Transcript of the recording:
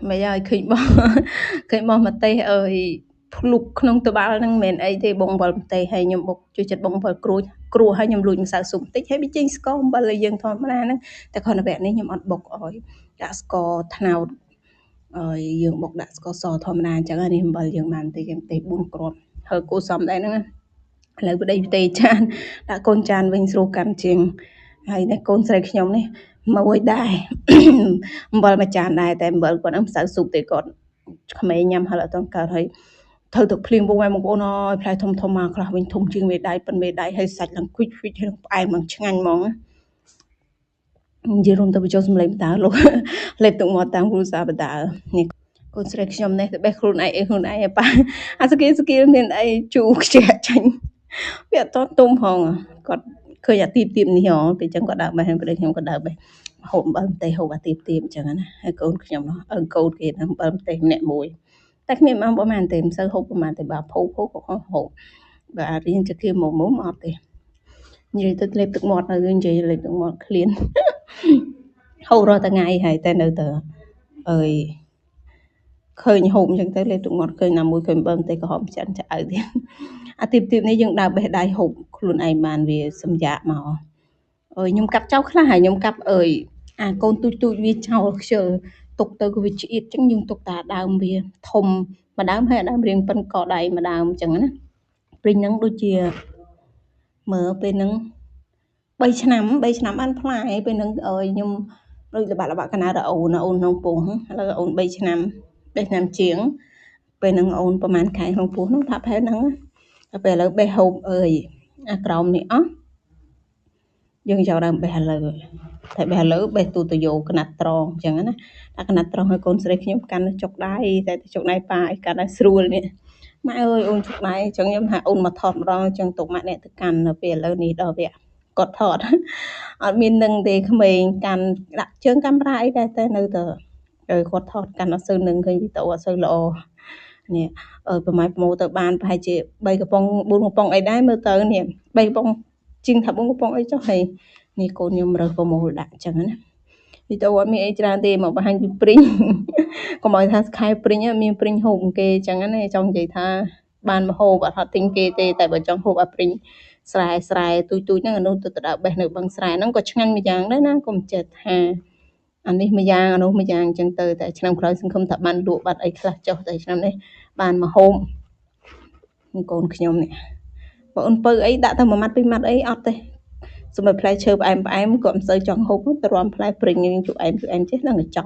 mấy ơi khơi bò khơi bò mà tê ơi lục không tờ bao năng mền ấy thì bông bò tê hay nhom bột chui chật bông bò cua hay nhom lùi sao sụp tích hay bị chinh sco bòเลยยังทอมมานั่นแต่คนแบบนี้ยมอดบกอ้อยดาสกอทนาวยังบกดาสกอซอทอมนานจังอันนี้บอลยังมันตีกันตีบุญกรอบเฮอกูซ้อมได้นั่นแล้วก็ได้เตะจานđã conจานวิ่งสู้กันจริงហើយអ្នកកូនស្រីខ្ញុំនេះមួយដែរអំបិលមួយចានដែរតែអំបិលគាត់នឹងមិនសូវស៊ុបទេគាត់ក្មេងញ៉ាំហើយអត់ទាន់កើតហើយធ្វើទឹកភ្លៀងពុកម៉ែបងប្អូនអើយផ្លែធំធំមកខ្លះវិញធំជាងមេដៃប៉ុនមេដៃហើយសាច់ឡើងគួចហើយផ្អែមឡើងឆ្ងាញ់ហ្មងនិយាយរួមទៅបញ្ចូលសម្លេងបដាលោកលេបទឹកមាត់តាមគ្រូសាបដានេះកូនស្រីខ្ញុំនេះទៅបេះខ្លួនឯងខ្លួនឯងប៉ាអាស្គីមានអីជូខ្ជិះចាញ់វាអត់តទុំផងគាត់ឃើញអាទីបនេះហ៎ពេលចឹងគាត់ដើរបេះប្តីខ្ញុំក៏ដើរបេះហូបបើម្ទេសហូបអាទីបអញ្ចឹងណាហើយកូនខ្ញុំនោះកូនគេហ្នឹងបើម្ទេសម្នាក់មួយតែគ្មានមកប្រហែលទេមិនសូវហូបប្រហែលទេបើភោក៏ហូបបើរៀនទៅគេមកអត់ទេនិយាយទៅលេបទឹកមាត់នៅនិយាយលេបទឹកមាត់ឃ្លានហូបរាល់ថ្ងៃហើយតែនៅតែអើយឃើញហូបអញ្ចឹងទៅលេបទឹកមាត់ឃើញណាមួយឃើញបើម្ទេសក៏ហូបចិនឆ្អៅទៀតអាទីបនេះយើងដើរបេះដៃហូបខ្លួនឯងបានវាសម្យាកមកអើយខ្ញុំកាប់ចោលខ្លះហើយខ្ញុំកាប់អើយអាកូនទូចវាចោលខ្ជិលទុកទៅក៏វាឆ្អៀតអញ្ចឹងយើងទុកតាដើមវាធំម្ដើមហើយដើមរៀងប៉ិនកដៃម្ដើមអញ្ចឹងណាព្រីងហ្នឹងដូចជាមើលពេលហ្នឹង3ឆ្នាំបានផ្លែពេលហ្នឹងអើយខ្ញុំដូចល្បាក់កណារអូនក្នុងពោះឥឡូវអូន3ឆ្នាំជាងពេលហ្នឹងអូនប្រហែលខែក្នុងពោះហ្នឹងថាប្រហែលហ្នឹងតែពេលឥឡូវបេះហូបអើយអាក្រោមនេះអស់យើងយកដើមបេះឥឡូវតែបេះឥឡូវបេះទូទៅយកកណាត់ត្រង់អញ្ចឹងណាតែកណាត់ត្រង់ឲ្យកូនស្រីខ្ញុំកាន់ចុកដៃតែចុកដៃប៉ាឲ្យកាន់ឲ្យស្រួលនេះម៉ែអើយអូនចុកដៃអញ្ចឹងខ្ញុំថាអូនមកថតម្ដងអញ្ចឹងទុកម៉ាក់អ្នកទៅកាន់នៅពេលឥឡូវនេះដល់វាគាត់ថតអត់មាននឹងទេក្មេងកាន់ដាក់ជើងកាមេរ៉ាអីដែរតែនៅតែគាត់ថតកាន់អត់សូវនឹងឃើញវីដេអូអត់សូវល្អនេះប្រម៉ែប្រមូលទៅបានប្រហែលជា3កំប៉ុង4កំប៉ុងអីដែរមើលទៅនេះ3កំប៉ុងជាងថា4កំប៉ុងអីចុះហើយនេះកូនខ្ញុំរើសប្រមូលដាក់អញ្ចឹងណាវីដេអូអត់មានអីច្រើនទេមកបង្ហាញពីព្រីងកុំឲ្យថាខែព្រីងមានព្រីងហូបគេអញ្ចឹងណាចង់និយាយថាបានមកហូបអត់ហត់ទិញគេទេតែបើចង់ហូបអាព្រីងស្រែទូចហ្នឹងអានោះទៅដើរបេះនៅបឹងស្រែហ្នឹងក៏ឆ្ងាញ់មួយយ៉ាងដែរណាកុំចិត្តថាអានេះមួយយ៉ាងអានោះមួយយ៉ាងអញ្ចឹងទៅតែឆ្នាំក្រោយសង្ឃឹមថាបានលក់បាត់អីខ្លះចុះតែឆ្នាំនេះបានមកហូបកូនខ្ញុំនេះបងអូនពៅអីដាក់ទៅមួយម៉ាត់ពីរម៉ាត់អីអត់ទេសម្រាប់ផ្លែឈើផ្អែមក៏មិនសូវចង់ហូបទៅរាំផ្លែព្រីងយើងជូរអែមចេះដល់ចប់